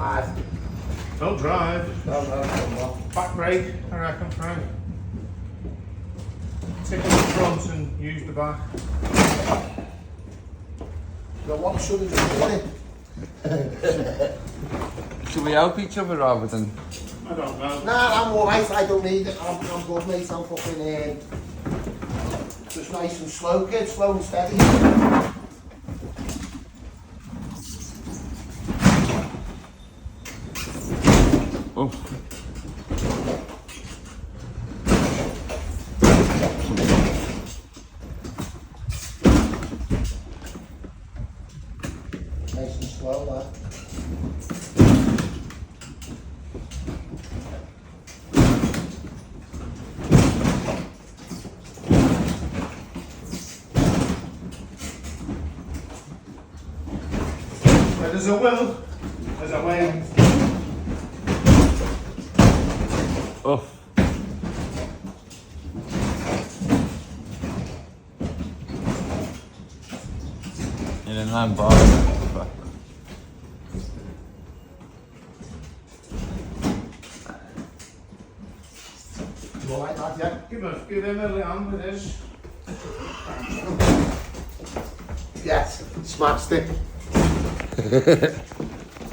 lad. Don't drive. No. Back brake, I reckon, Frank. Take up the front and use the back. No, what should have done? Should we help each other rather than... I don't know. Nah, I'm alright, I don't need it. I'm good, mate. I'm fucking just nice and slow, kid, slow and steady. Oh. Nice and slow, lad. Where there's a will, there's a way. Oh. In een lang bar. You alright, lad, yeah? Give him a little hand with this. Yes, smashed it.